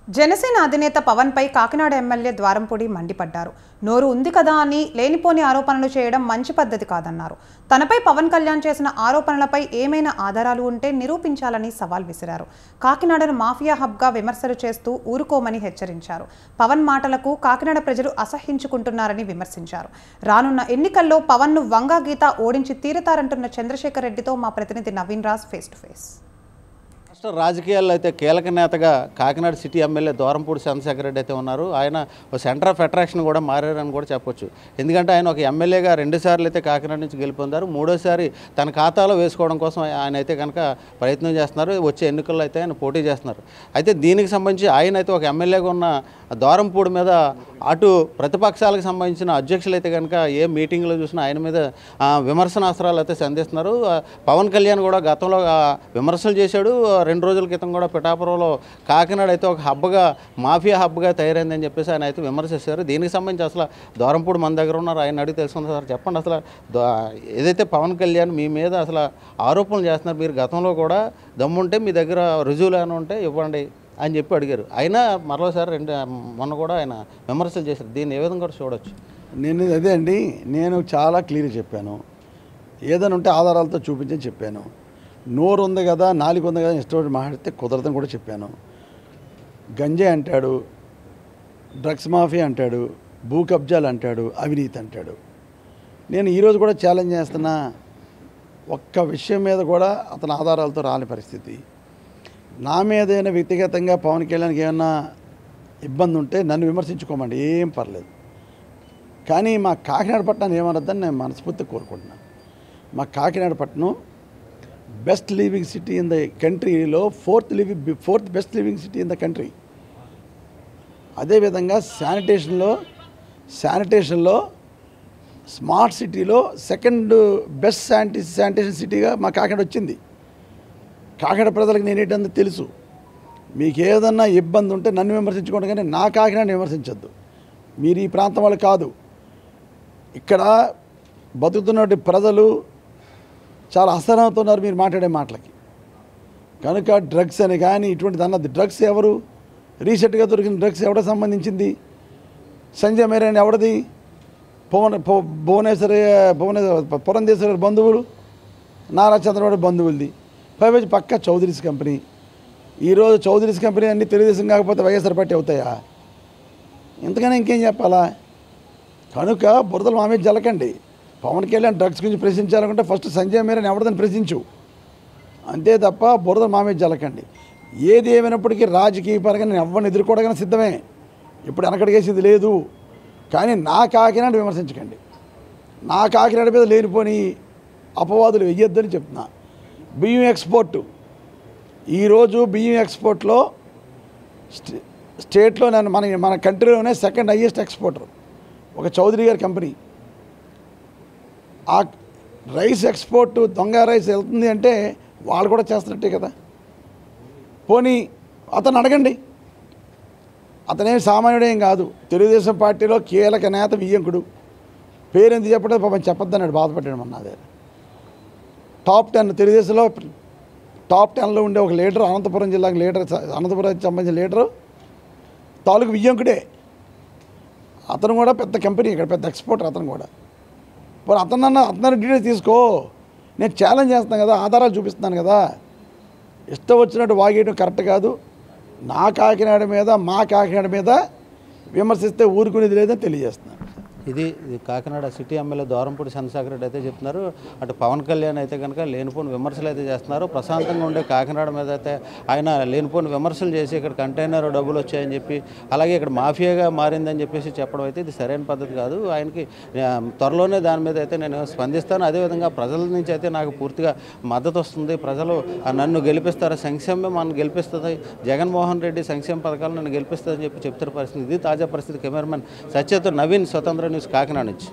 జనసేన అధినేత పవన్ పై కాకినాడ ఎమ్మెల్యే ద్వారంపూడి మండిపడ్డారు. నోరు ఉంది కదా అని లేనిపోని ఆరోపణలు చేయడం మంచి పద్ధతి కాదన్నారు. తనపై పవన్ కళ్యాణ్ చేసిన ఆరోపణలపై ఏమైనా ఆధారాలు ఉంటే నిరూపించాలని సవాల్ విసిరారు. కాకినాడను మాఫియా హబ్గా విమర్శలు చేస్తూ ఊరుకోమని హెచ్చరించారు. పవన్ మాటలకు కాకినాడ ప్రజలు అసహ్యించుకుంటున్నారని విమర్శించారు. రానున్న ఎన్నికల్లో పవన్ను వంగా గీత ఓడించి తీరతారంటున్న చంద్రశేఖర్ రెడ్డితో మా ప్రతినిధి Naveen Raj face to face. రాష్ట్ర రాజకీయాల్లో అయితే కీలక నేతగా కాకినాడ సిటీ ఎమ్మెల్యే ద్వారంపూడి చంద్రశేఖర్ రెడ్డి అయితే ఉన్నారు. ఆయన ఒక సెంటర్ ఆఫ్ అట్రాక్షన్ కూడా మారారని కూడా చెప్పొచ్చు. ఎందుకంటే ఆయన ఒక ఎమ్మెల్యేగా 2 సార్లు అయితే కాకినాడ నుంచి గెలుపొందారు. 3వసారి తన ఖాతాలో వేసుకోవడం కోసం ఆయన అయితే కనుక ప్రయత్నం చేస్తున్నారు. వచ్చే ఎన్నికల్లో అయితే ఆయన పోటీ చేస్తున్నారు. అయితే దీనికి సంబంధించి ఆయన అయితే ఒక ఎమ్మెల్యేగా ఉన్న ద్వారంపూడి మీద అటు ప్రతిపక్షాలకు సంబంధించిన అధ్యక్షులు అయితే కనుక ఏ మీటింగ్లో చూసినా ఆయన మీద విమర్శనాస్త్రాలు అయితే సంధిస్తున్నారు. పవన్ కళ్యాణ్ కూడా గతంలో విమర్శలు చేశాడు. 2 రోజుల క్రితం కూడా పిఠాపురంలో కాకినాడ అయితే ఒక హబ్గా మాఫియా హబ్గా తయారైందని చెప్పేసి ఆయన అయితే విమర్శిస్తారు. దీనికి సంబంధించి అసలు ద్వారంపూడి మన దగ్గర ఉన్నారు, ఆయన అడిగి తెలుసుకున్నారు. సార్ చెప్పండి, అసలు ఏదైతే పవన్ కళ్యాణ్ మీ మీద అసలు ఆరోపణలు చేస్తున్నారు, మీరు గతంలో కూడా దమ్ముంటే మీ దగ్గర రుజువులు ఏమైనా ఉంటే ఇవ్వండి అని చెప్పి అడిగారు. అయినా మరోసారి మొన్న కూడా ఆయన విమర్శలు చేశారు. దీన్ని ఏ విధంగా కూడా చూడొచ్చు? అదే అండి, నేను చాలా క్లియర్గా చెప్పాను. ఏదైనా ఉంటే ఆధారాలతో చూపించని చెప్పాను. నోరు ఉంది కదా, నాలుగు ఉంది కదా, ఇష్టపడి మాట్లాడితే కుదరదని కూడా చెప్పాను. గంజాయి అంటాడు, డ్రగ్స్ మాఫియా అంటాడు, భూ కబ్జాలు అంటాడు, అవినీతి అంటాడు. నేను ఈరోజు కూడా ఛాలెంజ్ చేస్తున్నా, ఒక్క విషయం మీద కూడా అతని ఆధారాలతో రాని పరిస్థితి. నా మీద ఏదైనా వ్యక్తిగతంగా పవన్ కళ్యాణ్కి ఏమైనా ఇబ్బంది ఉంటే నన్ను విమర్శించుకోమండి, ఏం పర్లేదు. కానీ మా కాకినాడ పట్టణాన్ని ఏమనొద్దని నేను మనస్ఫూర్తిగా కోరుకుంటున్నాను. మా కాకినాడ పట్టణం best living city in the కంట్రీలో fourth best living city in the country. అదేవిధంగా శానిటేషన్లో స్మార్ట్ సిటీలో సెకండ్ బెస్ట్ శానిటేషన్ సిటీగా మా కాకినాడ వచ్చింది. కాకినాడ ప్రజలకు నేనేంటంత తెలుసు. మీకు ఏదన్నా ఇబ్బంది ఉంటే నన్ను విమర్శించుకోండి, కానీ నా కాకినాడ విమర్శించద్దు. మీరు ఈ ప్రాంతం వాళ్ళు కాదు. ఇక్కడ బతుకుతున్నటువంటి ప్రజలు చాలా అసహనంతో మీరు మాట్లాడే మాటలకి. కనుక డ్రగ్స్ అని కానీ ఇటువంటిది అన్నది, డ్రగ్స్ ఎవరు? రీసెంట్గా దొరికిన డ్రగ్స్ ఎవరికి సంబంధించింది? సంజయ్ మేరన్ ఎవరిది? పురంధేశ్వరి బంధువులు, నారా చంద్రబాబు బంధువులది. పైవేజ్ పక్క చౌదరీస్ కంపెనీ. ఈరోజు చౌదరీస్ కంపెనీ అన్నీ తెలుగుదేశం కాకపోతే వైఎస్ఆర్ పార్టీ అవుతాయా? ఇంతకన్నా ఇంకేం చెప్పాలా? కనుక బురదలు మా మీద జలకండి. పవన్ కళ్యాణ్ డ్రగ్స్ గురించి ప్రశ్నించాలనుకుంటే ఫస్ట్ సంజయ్ మేరన్ ఎవరిదని ప్రశ్నించు, అంతే తప్ప బురదలు మా మీద జలకండి. ఏది ఏమైనప్పటికీ రాజకీయ పరంగా నేను ఎవరిని ఎదుర్కోవడానికి సిద్ధమే. ఇప్పుడు వెనకడిగేసింది లేదు. కానీ నా కాకినాడ విమర్శించకండి. నా కాకినాడ మీద లేనిపోని అపవాదులు వెయ్యొద్దని చెప్తున్నా. బియ్యం ఎక్స్పోర్టు, ఈరోజు బియ్యం ఎక్స్పోర్ట్లో స్టేట్లో మన కంట్రీలోనే సెకండ్ హైయెస్ట్ ఎక్స్పోర్టర్ ఒక చౌదరి గారి కంపెనీ. ఆ రైస్ ఎక్స్పోర్ట్, దొంగ రైస్ వెళ్తుంది అంటే వాళ్ళు కూడా చేస్తున్నట్టే కదా. పోనీ అతను అడగండి, అతనేం సామాన్యుడేం కాదు. తెలుగుదేశం పార్టీలో కీలక నేత వియ్యంకుడు. పేరెందుకు చెప్పడం పాపం చెప్పొద్దన్నాడు, బాధపడ్డాడు. మొన్న అదే టాప్ 10 తెలుగుదేశంలో టాప్ 10లో ఉండే ఒక లీడరు, అనంతపురం జిల్లాకు లీడర్, అనంతపురానికి సంబంధించిన లీడరు తాలూకు వియ్యంకుడే. అతను కూడా పెద్ద కంపెనీ, ఇక్కడ పెద్ద ఎక్స్పోర్టర్ అతను కూడా. మరి అతను డీటెయిల్స్ తీసుకో. నేను ఛాలెంజ్ చేస్తున్నాను కదా, ఆధారాలు చూపిస్తున్నాను కదా. ఇష్టం వచ్చినట్టు వాగేయడం కరెక్ట్ కాదు. నా కాకినాడ మీద, మా కాకినాడ మీద విమర్శిస్తే ఊరుకునేది లేదని తెలియజేస్తున్నాను. ఇది కాకినాడ సిటీ ఎమ్మెల్యే ద్వారంపూడి చంద్రశేఖర్ రెడ్డి అయితే చెప్తున్నారు. అటు పవన్ కళ్యాణ్ అయితే కనుక లేనిపోని విమర్శలు అయితే చేస్తున్నారు. ప్రశాంతంగా ఉండే కాకినాడ మీద అయితే ఆయన లేనిపోని విమర్శలు చేసి ఇక్కడ కంటైనర్ డబ్బులు వచ్చాయని చెప్పి, అలాగే ఇక్కడ మాఫియాగా మారిందని చెప్పేసి చెప్పడం అయితే ఇది సరైన పద్ధతి కాదు. ఆయనకి త్వరలోనే దాని మీద అయితే నేను స్పందిస్తాను. అదేవిధంగా ప్రజల నుంచి అయితే నాకు పూర్తిగా మద్దతు వస్తుంది. ప్రజలు నన్ను గెలిపిస్తారు, సంక్షేమం నన్ను గెలిపిస్తుంది, జగన్మోహన్ రెడ్డి సంక్షేమ పథకాలు నన్ను గెలిపిస్తుందని చెప్పి చెప్తున్న పరిస్థితి. ఇది తాజా పరిస్థితి. కెమెరామెన్ సత్యతో నవీన్, స్వతంత్ర న్యూస్, కాకినాడ నుంచి.